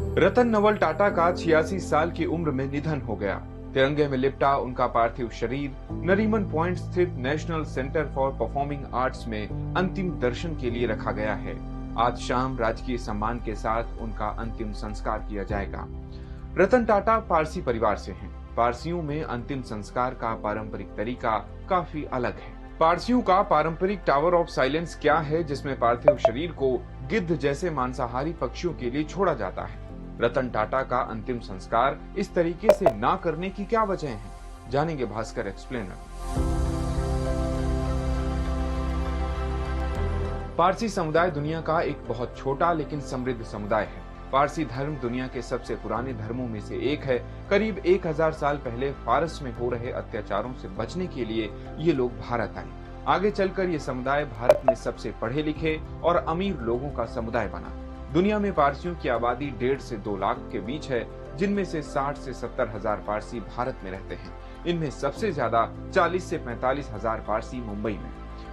रतन नवल टाटा का 86 साल की उम्र में निधन हो गया। तिरंगे में लिपटा उनका पार्थिव शरीर नरीमन पॉइंट स्थित national centre for performing arts में अंतिम दर्शन के लिए रखा गया है। आज शाम राजकीय सम्मान के साथ उनका अंतिम संस्कार किया जाएगा। रतन टाटा पारसी परिवार से हैं। पारसियों में अंतिम संस्कार का पारंपरिक तरीका काफी अलग है। पारसियों का पारंपरिक टावर ऑफ साइलेंस क्या है, जिसमें पार्थिव शरीर को गिद्ध जैसे मांसाहारी पक्षियों के लिए छोड़ा जाता है। रतन टाटा का अंतिम संस्कार इस तरीके से ना करने की क्या वजह है, जानेंगे भास्कर एक्सप्लेनर। पारसी समुदाय दुनिया का एक बहुत छोटा लेकिन समृद्ध समुदाय है। पारसी धर्म दुनिया के सबसे पुराने धर्मों में से एक है। करीब 1000 साल पहले फारस में हो रहे अत्याचारों से बचने के लिए ये लोग भारत आए। आगे चलकर ये समुदाय भारत में सबसे पढ़े लिखे और अमीर लोगों का समुदाय बना। दुनिया में पारसियों की आबादी 1.5 से 2 लाख के बीच है, जिनमें से 60 से 70 हजार पारसी भारत में रहते हैं। इनमें सबसे ज्यादा 40 से 45 हजार पारसी मुंबई में।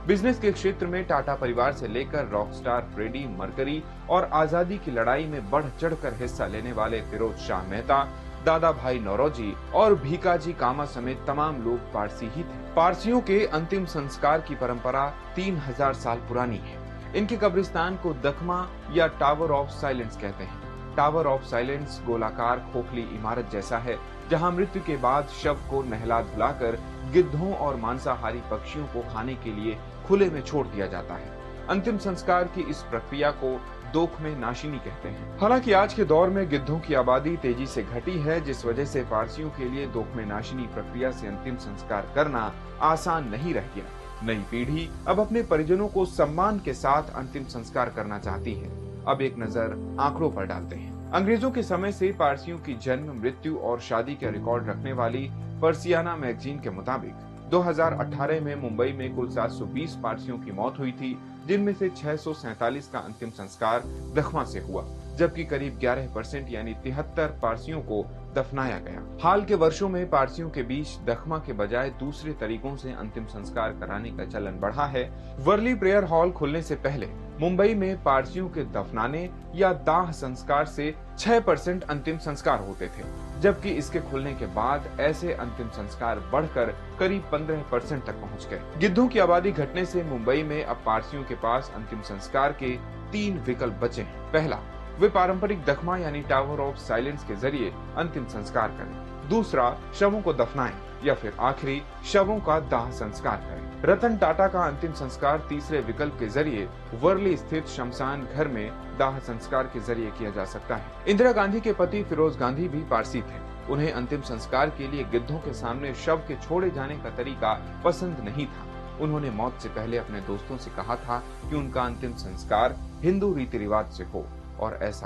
बिजनेस के क्षेत्र में टाटा परिवार से लेकर रॉकस्टार फ्रेडी मर्करी और आजादी की लड़ाई में बढ़ चढ़कर हिस्सा लेने वाले फिरोज शाह मेहता, दादा भाई नौरोजी और भीकाजी कामा समेत तमाम लोग पारसी ही थे। पारसियों के अंतिम संस्कार की परंपरा 3000 साल पुरानी है। इनके कब्रिस्तान को दखमा या टावर ऑफ साइलेंस कहते हैं। टावर ऑफ साइलेंस गोलाकार खोखली इमारत जैसा है, जहां मृत्यु के बाद शव को नहला धुलाकर गिद्धों और मांसाहारी पक्षियों को खाने के लिए खुले में छोड़ दिया जाता है। अंतिम संस्कार की इस प्रक्रिया को दोख में नाशिनी कहते हैं। हालांकि आज के दौर में गिद्धों की आबादी तेजी से घटी है, जिस वजह से पारसियों के लिए दोख में नाशिनी प्रक्रिया से अंतिम संस्कार करना आसान नहीं रह गया। नई पीढ़ी अब अपने परिजनों को सम्मान के साथ अंतिम संस्कार करना चाहती है। अब एक नजर आंकड़ों पर डालते हैं। अंग्रेजों के समय से पारसियों की जन्म, मृत्यु और शादी के रिकॉर्ड रखने वाली पर्सियाना मैगजीन के मुताबिक 2018 में मुंबई में कुल 720 पारसियों की मौत हुई थी, जिनमें से 647 का अंतिम संस्कार दखमा से हुआ, जबकि करीब 11% यानी 73 पारसियों को दफनाया गया। हाल के वर्षों में पारसियों के बीच दखमा के बजाय दूसरे तरीकों से अंतिम संस्कार कराने का चलन बढ़ा है। वर्ली प्रेयर हॉल खुलने से पहले मुंबई में पारसियों के दफनाने या दाह संस्कार से 6% अंतिम संस्कार होते थे, जबकि इसके खुलने के बाद ऐसे अंतिम संस्कार बढ़कर करीब 15% तक पहुंच गए। गिद्धों की आबादी घटने से मुंबई में अब पारसियों के पास अंतिम संस्कार के 3 विकल्प बचे हैं। पहला, वे पारंपरिक दखमा यानी टावर ऑफ साइलेंस के जरिए अंतिम संस्कार करें। दूसरा, शवों को दफनाएं, या फिर आखिरी, शवों का दाह संस्कार करें। रतन टाटा का अंतिम संस्कार तीसरे विकल्प के जरिए वर्ली स्थित शमशान घर में दाह संस्कार के जरिए किया जा सकता है। इंदिरा गांधी के पति फिरोज गांधी भी पारसी थे। उन्हें अंतिम संस्कार के लिए गिद्धों के सामने शव के छोड़े जाने का तरीका पसंद नहीं था। उन्होंने मौत से पहले अपने दोस्तों से कहा था कि उनका अंतिम संस्कार हिंदू रीति रिवाज से हो, और ऐसा